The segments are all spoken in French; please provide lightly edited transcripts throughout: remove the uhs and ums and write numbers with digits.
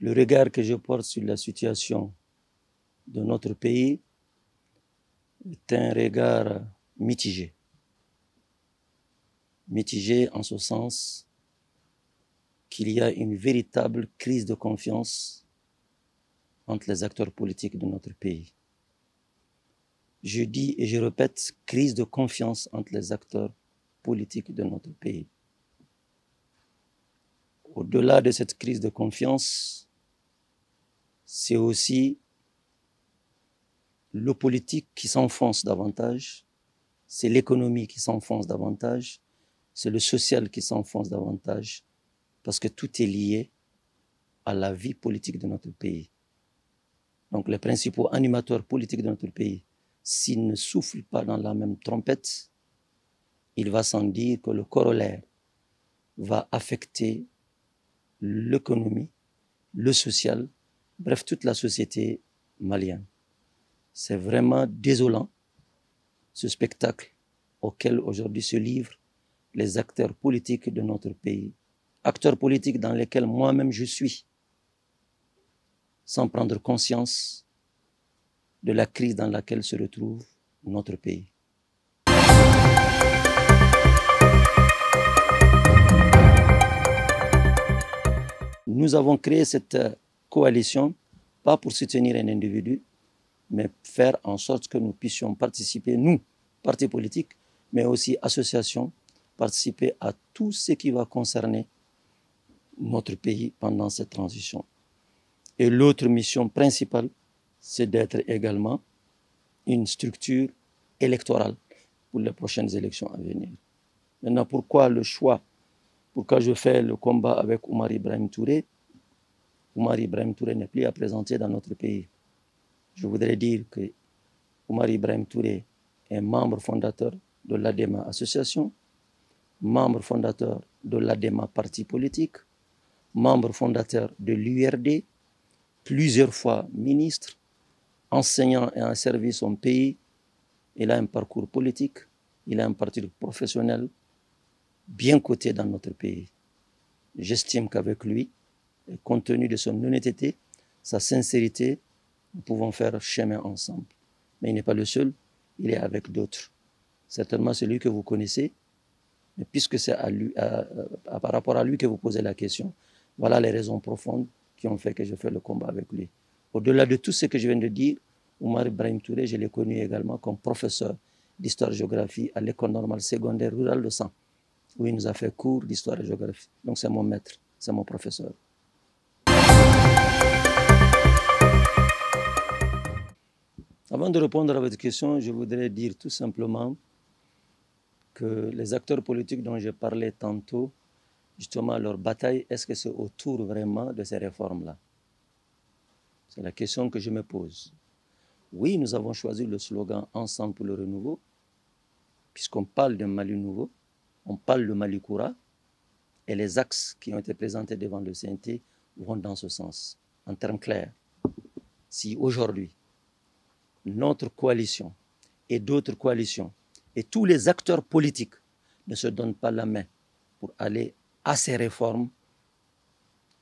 Le regard que je porte sur la situation de notre pays est un regard mitigé. Mitigé en ce sens qu'il y a une véritable crise de confiance entre les acteurs politiques de notre pays. Je dis et je répète, crise de confiance entre les acteurs politiques de notre pays. Au-delà de cette crise de confiance, c'est aussi le politique qui s'enfonce davantage, c'est l'économie qui s'enfonce davantage, c'est le social qui s'enfonce davantage, parce que tout est lié à la vie politique de notre pays. Donc les principaux animateurs politiques de notre pays, s'ils ne soufflent pas dans la même trompette, il va sans dire que le corollaire va affecter l'économie, le social, bref, toute la société malienne. C'est vraiment désolant, ce spectacle auquel aujourd'hui se livrent les acteurs politiques de notre pays. Acteurs politiques dans lesquels moi-même je suis, sans prendre conscience de la crise dans laquelle se retrouve notre pays. Nous avons créé cette coalition, pas pour soutenir un individu, mais faire en sorte que nous puissions participer, nous, partis politiques, mais aussi associations, participer à tout ce qui va concerner notre pays pendant cette transition. Et l'autre mission principale, c'est d'être également une structure électorale pour les prochaines élections à venir. Maintenant, pourquoi le choix? Pourquoi je fais le combat avec Oumar Ibrahim Touré? Oumar Ibrahim Touré n'est plus à présenter dans notre pays. Je voudrais dire que Oumar Ibrahim Touré est membre fondateur de l'ADEMA Association, membre fondateur de l'ADEMA Parti politique, membre fondateur de l'URD, plusieurs fois ministre, enseignant et en service son pays. Il a un parcours politique, il a un parcours professionnel bien coté dans notre pays. J'estime qu'avec lui, et compte tenu de son honnêteté, sa sincérité, nous pouvons faire chemin ensemble. Mais il n'est pas le seul, il est avec d'autres. Certainement celui que vous connaissez, mais puisque c'est par rapport à lui que vous posez la question, voilà les raisons profondes qui ont fait que je fais le combat avec lui. Au-delà de tout ce que je viens de dire, Oumar Ibrahim Touré, je l'ai connu également comme professeur d'histoire-géographie à l'école normale secondaire rurale de San, où il nous a fait cours d'histoire et géographie. Donc c'est mon maître, c'est mon professeur. Avant de répondre à votre question, je voudrais dire tout simplement que les acteurs politiques dont j'ai parlé tantôt, justement leur bataille, est-ce que c'est autour vraiment de ces réformes-là? C'est la question que je me pose. Oui, nous avons choisi le slogan « Ensemble pour le renouveau », puisqu'on parle d'un Mali nouveau, on parle de Mali Koura, et les axes qui ont été présentés devant le CNT vont dans ce sens. En termes clairs, si aujourd'hui, notre coalition et d'autres coalitions et tous les acteurs politiques ne se donnent pas la main pour aller à ces réformes,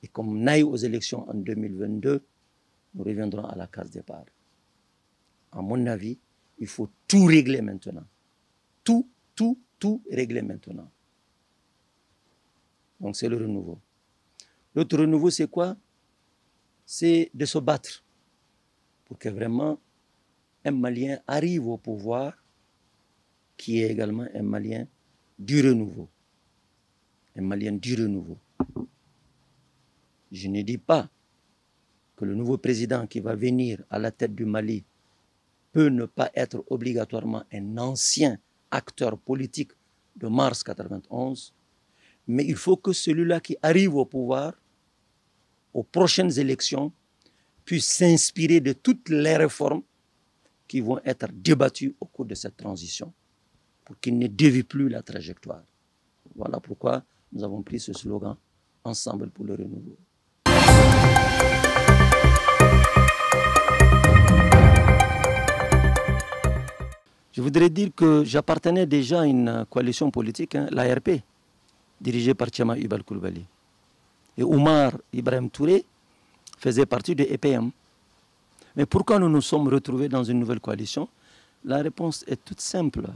et comme on aille aux élections en 2022, nous reviendrons à la case départ. À mon avis, il faut tout régler maintenant. Tout régler maintenant. Donc c'est le renouveau. L'autre renouveau, c'est quoi? C'est de se battre pour que vraiment un Malien arrive au pouvoir qui est également un Malien du renouveau. Un Malien du renouveau. Je ne dis pas que le nouveau président qui va venir à la tête du Mali peut ne pas être obligatoirement un ancien acteur politique de mars 91, mais il faut que celui-là qui arrive au pouvoir, aux prochaines élections, puisse s'inspirer de toutes les réformes qui vont être débattues au cours de cette transition, pour qu'il ne dévie plus la trajectoire. Voilà pourquoi nous avons pris ce slogan « Ensemble pour le renouveau ». Je voudrais dire que j'appartenais déjà à une coalition politique, l'ARP, dirigée par Tchama Ibal Koulibaly. Et Oumar Ibrahim Touré faisait partie de EPM. Mais pourquoi nous nous sommes retrouvés dans une nouvelle coalition? La réponse est toute simple.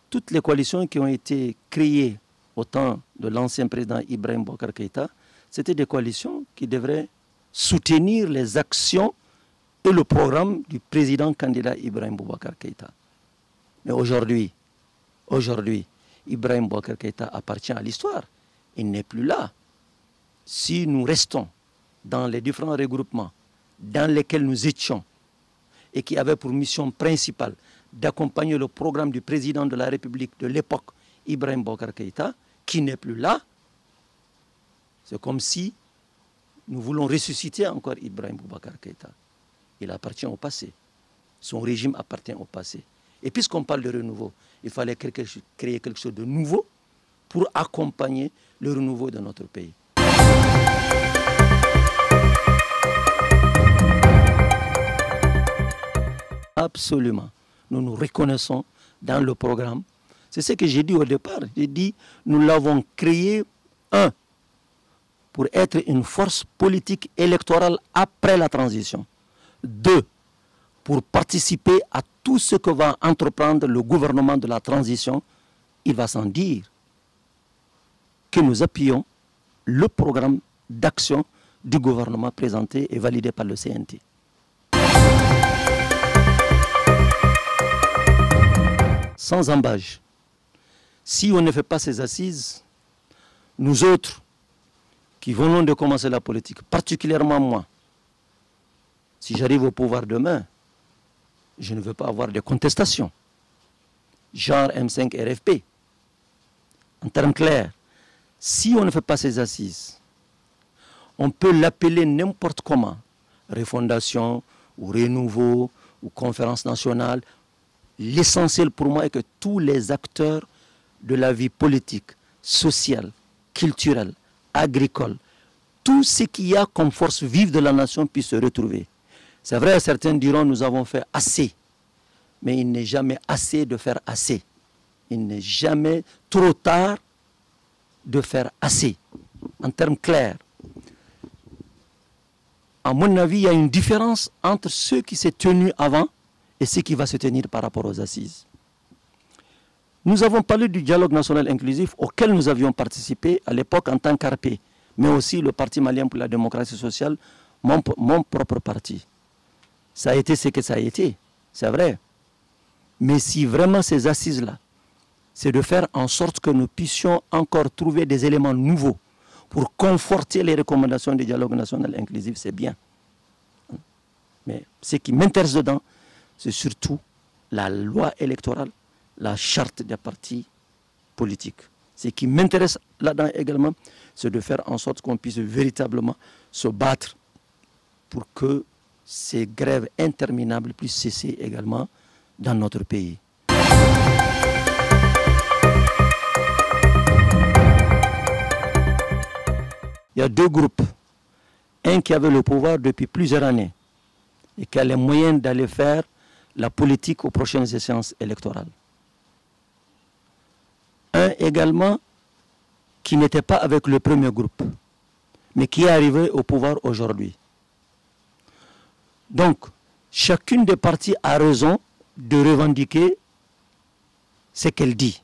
Toutes les coalitions qui ont été créées au temps de l'ancien président Ibrahim Boubacar Keïta, c'était des coalitions qui devraient soutenir les actions et le programme du président candidat Ibrahim Boubacar Keïta. Mais aujourd'hui, Ibrahim Boubacar Keïta appartient à l'histoire. Il n'est plus là. Si nous restons dans les différents regroupements dans lesquels nous étions et qui avaient pour mission principale d'accompagner le programme du président de la République de l'époque, Ibrahim Boubacar Keïta, qui n'est plus là, c'est comme si nous voulons ressusciter encore Ibrahim Boubacar Keïta. Il appartient au passé. Son régime appartient au passé. Et puisqu'on parle de renouveau, il fallait créer quelque chose de nouveau pour accompagner le renouveau de notre pays. Absolument. Nous nous reconnaissons dans le programme. C'est ce que j'ai dit au départ. J'ai dit, nous l'avons créé, pour être une force politique électorale après la transition. 2, pour participer à tout ce que va entreprendre le gouvernement de la transition. Il va sans dire que nous appuyons le programme d'action du gouvernement présenté et validé par le CNT. Sans embâche, si on ne fait pas ces assises, nous autres qui venons de commencer la politique, particulièrement moi, si j'arrive au pouvoir demain, je ne veux pas avoir de contestation, genre M5 RFP. En termes clairs, si on ne fait pas ces assises, on peut l'appeler n'importe comment, refondation ou renouveau ou conférence nationale. L'essentiel pour moi est que tous les acteurs de la vie politique, sociale, culturelle, agricole, tout ce qu'il y a comme force vive de la nation puisse se retrouver. C'est vrai, certains diront nous avons fait assez, mais il n'est jamais assez de faire assez. Il n'est jamais trop tard de faire assez. En termes clairs, à mon avis, il y a une différence entre ce qui s'est tenu avant et ce qui va se tenir par rapport aux assises. Nous avons parlé du dialogue national inclusif auquel nous avions participé à l'époque en tant qu'ARP, mais aussi le Parti malien pour la démocratie sociale, mon propre parti. Ça a été ce que ça a été, c'est vrai. Mais si vraiment ces assises-là, c'est de faire en sorte que nous puissions encore trouver des éléments nouveaux pour conforter les recommandations du dialogue national inclusif, c'est bien. Mais ce qui m'intéresse dedans, c'est surtout la loi électorale, la charte des partis politiques. Ce qui m'intéresse là-dedans également, c'est de faire en sorte qu'on puisse véritablement se battre pour que ces grèves interminables puissent cesser également dans notre pays. Il y a deux groupes. Un qui avait le pouvoir depuis plusieurs années et qui a les moyens d'aller faire la politique aux prochaines échéances électorales. Un également qui n'était pas avec le premier groupe, mais qui est arrivé au pouvoir aujourd'hui. Donc, chacune des parties a raison de revendiquer ce qu'elle dit.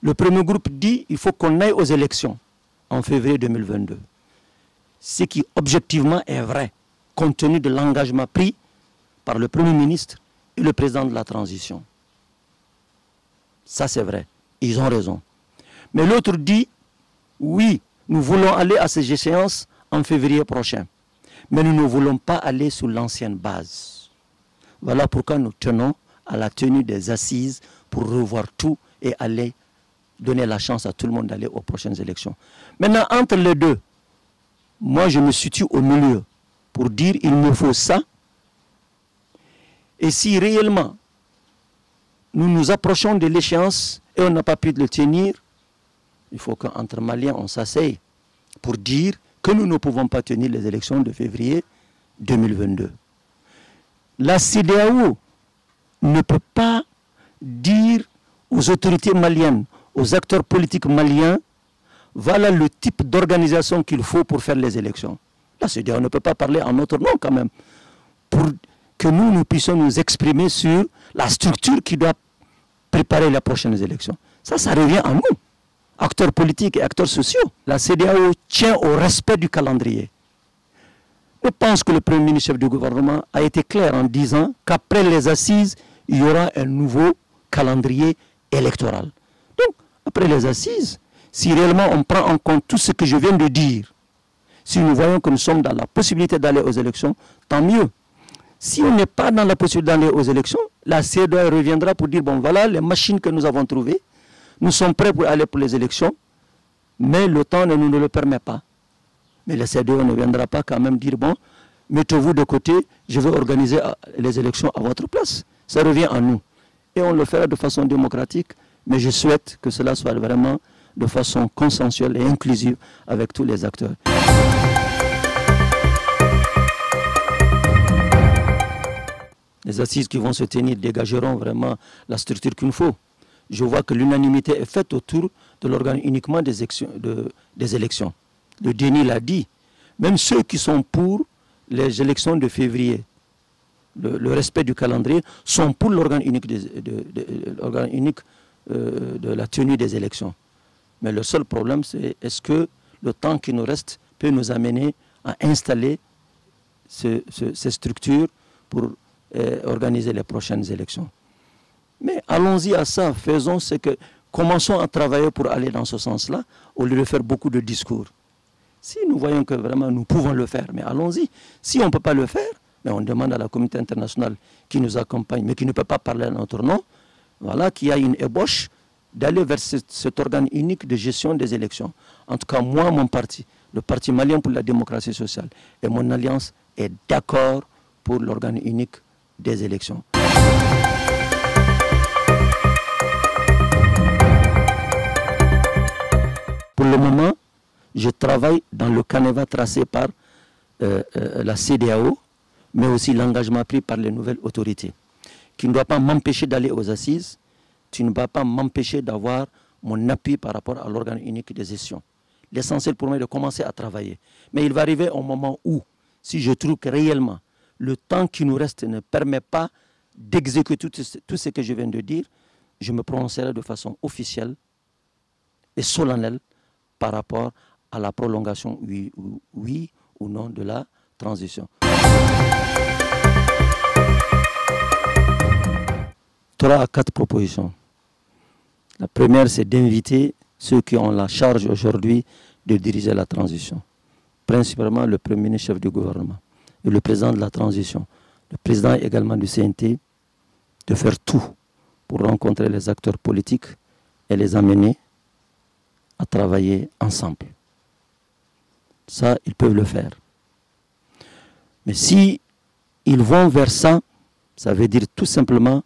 Le premier groupe dit qu'il faut qu'on aille aux élections en février 2022. Ce qui objectivement est vrai, compte tenu de l'engagement pris par le Premier ministre et le président de la transition. Ça c'est vrai, ils ont raison. Mais l'autre dit, oui, nous voulons aller à ces échéances en février prochain. Mais nous ne voulons pas aller sous l'ancienne base. Voilà pourquoi nous tenons à la tenue des assises pour revoir tout et aller donner la chance à tout le monde d'aller aux prochaines élections. Maintenant, entre les deux, moi je me situe au milieu pour dire il me faut ça. Et si réellement nous nous approchons de l'échéance et on n'a pas pu le tenir, il faut qu'entre Maliens on s'asseye pour dire que nous ne pouvons pas tenir les élections de février 2022. La CEDEAO ne peut pas dire aux autorités maliennes, aux acteurs politiques maliens, voilà le type d'organisation qu'il faut pour faire les élections. La CEDEAO ne peut pas parler en notre nom quand même, pour que nous puissions nous exprimer sur la structure qui doit préparer les prochaines élections. Ça revient à nous, acteurs politiques et acteurs sociaux. La CEDEAO tient au respect du calendrier. Je pense que le Premier ministre chef du gouvernement a été clair en disant qu'après les assises, il y aura un nouveau calendrier électoral. Donc, après les assises, si réellement on prend en compte tout ce que je viens de dire, si nous voyons que nous sommes dans la possibilité d'aller aux élections, tant mieux. Si on n'est pas dans la possibilité d'aller aux élections, la CEDEAO reviendra pour dire, bon voilà les machines que nous avons trouvées, nous sommes prêts pour aller pour les élections, mais le temps ne nous le permet pas. Mais la CEDEAO ne viendra pas quand même dire, bon, mettez-vous de côté, je vais organiser les élections à votre place. Ça revient à nous. Et on le fera de façon démocratique, mais je souhaite que cela soit vraiment de façon consensuelle et inclusive avec tous les acteurs. Les assises qui vont se tenir dégageront vraiment la structure qu'il nous faut. Je vois que l'unanimité est faite autour de l'organe uniquement des élections. Le DENI l'a dit. Même ceux qui sont pour les élections de février, le respect du calendrier, sont pour l'organe unique de la tenue des élections. Mais le seul problème, c'est est-ce que le temps qui nous reste peut nous amener à installer ces structures pour organiser les prochaines élections. Mais allons-y à ça, faisons ce que... Commençons à travailler pour aller dans ce sens-là, au lieu de faire beaucoup de discours. Si nous voyons que vraiment nous pouvons le faire, mais allons-y. Si on ne peut pas le faire, mais on demande à la communauté internationale qui nous accompagne, mais qui ne peut pas parler à notre nom, voilà, qu'il y a une ébauche d'aller vers cet organe unique de gestion des élections. En tout cas, moi, mon parti, le Parti malien pour la démocratie sociale, et mon alliance est d'accord pour l'organe unique des élections. Pour le moment, je travaille dans le canevas tracé par la CEDEAO, mais aussi l'engagement pris par les nouvelles autorités, qui ne doit pas m'empêcher d'aller aux assises, qui ne va pas m'empêcher d'avoir mon appui par rapport à l'organe unique de gestion. L'essentiel pour moi est de commencer à travailler. Mais il va arriver un moment où, si je trouve que réellement le temps qui nous reste ne permet pas d'exécuter tout ce que je viens de dire, je me prononcerai de façon officielle et solennelle par rapport à la prolongation, oui ou non, de la transition. Trois à quatre propositions. La première, c'est d'inviter ceux qui ont la charge aujourd'hui de diriger la transition. Principalement le Premier ministre chef du gouvernement et le président de la transition, le président également du CNT, de faire tout pour rencontrer les acteurs politiques et les amener à travailler ensemble. Ça, ils peuvent le faire. Mais si ils vont vers ça, ça veut dire tout simplement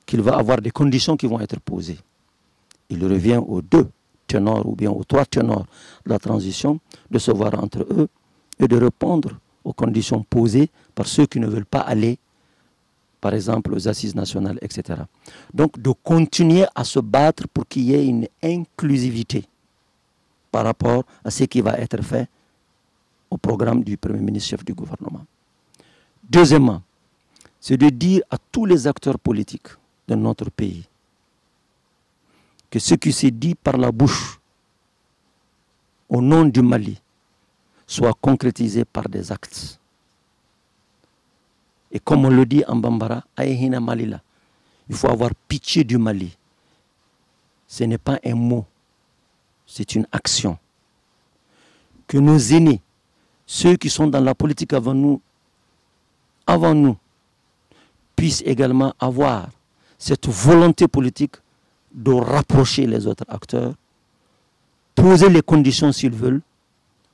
qu'il va y avoir des conditions qui vont être posées. Il revient aux deux ténors ou bien aux trois ténors de la transition de se voir entre eux et de répondre aux conditions posées par ceux qui ne veulent pas aller, par exemple, aux assises nationales, etc. Donc, de continuer à se battre pour qu'il y ait une inclusivité par rapport à ce qui va être fait au programme du Premier ministre chef du gouvernement. Deuxièmement, c'est de dire à tous les acteurs politiques de notre pays que ce qui s'est dit par la bouche au nom du Mali soit concrétisé par des actes. Et comme on le dit en Bambara, Aïhina Malila, il faut avoir pitié du Mali. Ce n'est pas un mot, c'est une action. Que nos aînés, ceux qui sont dans la politique avant nous, puissent également avoir cette volonté politique de rapprocher les autres acteurs, poser les conditions s'ils veulent,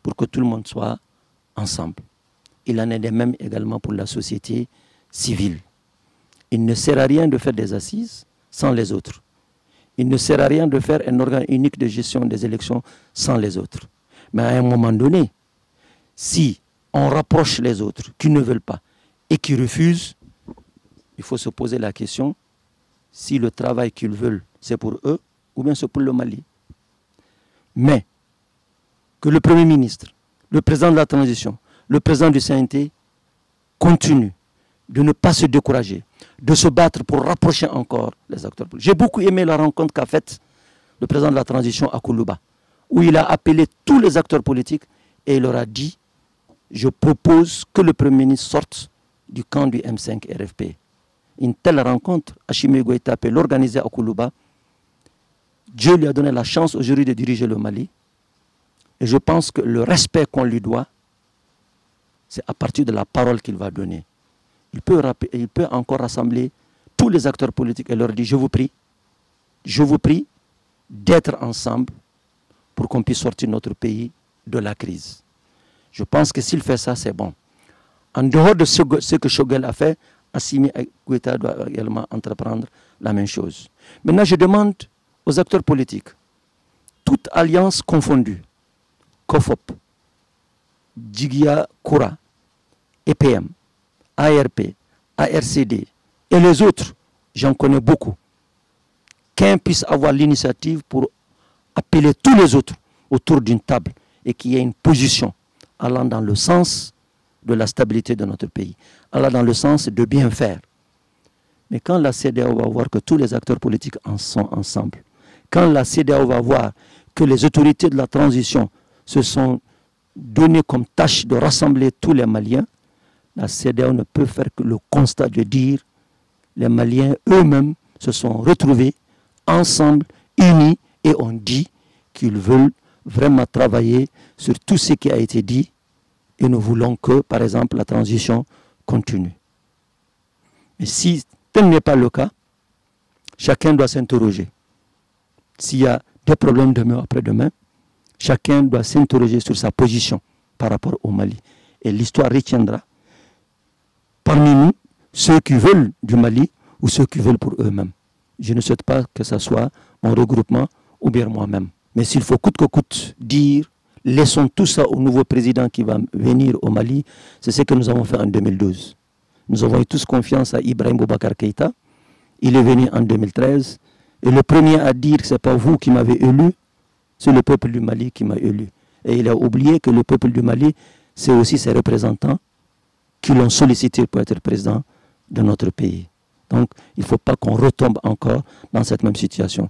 pour que tout le monde soit ensemble. Il en est de même également pour la société civile. Il ne sert à rien de faire des assises sans les autres. Il ne sert à rien de faire un organe unique de gestion des élections sans les autres. Mais à un moment donné, si on rapproche les autres qui ne veulent pas et qui refusent, il faut se poser la question si le travail qu'ils veulent, c'est pour eux ou bien c'est pour le Mali. Mais que le Premier ministre, le président de la transition, le président du CNT continue de ne pas se décourager, de se battre pour rapprocher encore les acteurs politiques. J'ai beaucoup aimé la rencontre qu'a faite le président de la transition à Koulouba, où il a appelé tous les acteurs politiques et il leur a dit « Je propose que le Premier ministre sorte du camp du M5 RFP ». Une telle rencontre, Assimi Goïta peut l'organiser à Koulouba. Dieu lui a donné la chance aujourd'hui de diriger le Mali. Et je pense que le respect qu'on lui doit, c'est à partir de la parole qu'il va donner. Il peut encore rassembler tous les acteurs politiques et leur dire je vous prie d'être ensemble pour qu'on puisse sortir notre pays de la crise. Je pense que s'il fait ça, c'est bon. En dehors de ce que Choguel a fait, Assimi Goïta doit également entreprendre la même chose. Maintenant, je demande aux acteurs politiques, toute alliance confondue, COFOP, Djigia Koura, EPM, ARP, ARCD et les autres, j'en connais beaucoup, qu'un puisse avoir l'initiative pour appeler tous les autres autour d'une table et qu'il y ait une position allant dans le sens de la stabilité de notre pays, allant dans le sens de bien faire. Mais quand la CEDEAO va voir que tous les acteurs politiques en sont ensemble, quand la CEDEAO va voir que les autorités de la transition se sont données comme tâche de rassembler tous les Maliens, la CEDEAO ne peut faire que le constat de dire les Maliens eux-mêmes se sont retrouvés ensemble, unis, et ont dit qu'ils veulent vraiment travailler sur tout ce qui a été dit et nous voulons que, par exemple, la transition continue. Mais si tel n'est pas le cas, chacun doit s'interroger. S'il y a des problèmes demain après-demain, chacun doit s'interroger sur sa position par rapport au Mali. Et l'histoire retiendra parmi nous ceux qui veulent du Mali ou ceux qui veulent pour eux-mêmes. Je ne souhaite pas que ce soit mon regroupement ou bien moi-même. Mais s'il faut coûte que coûte dire, laissons tout ça au nouveau président qui va venir au Mali, c'est ce que nous avons fait en 2012. Nous avons eu tous confiance à Ibrahim Boubacar Keïta. Il est venu en 2013. Et le premier à dire que ce n'est pas vous qui m'avez élu, c'est le peuple du Mali qui m'a élu. Et il a oublié que le peuple du Mali, c'est aussi ses représentants qui l'ont sollicité pour être président de notre pays. Donc, il ne faut pas qu'on retombe encore dans cette même situation.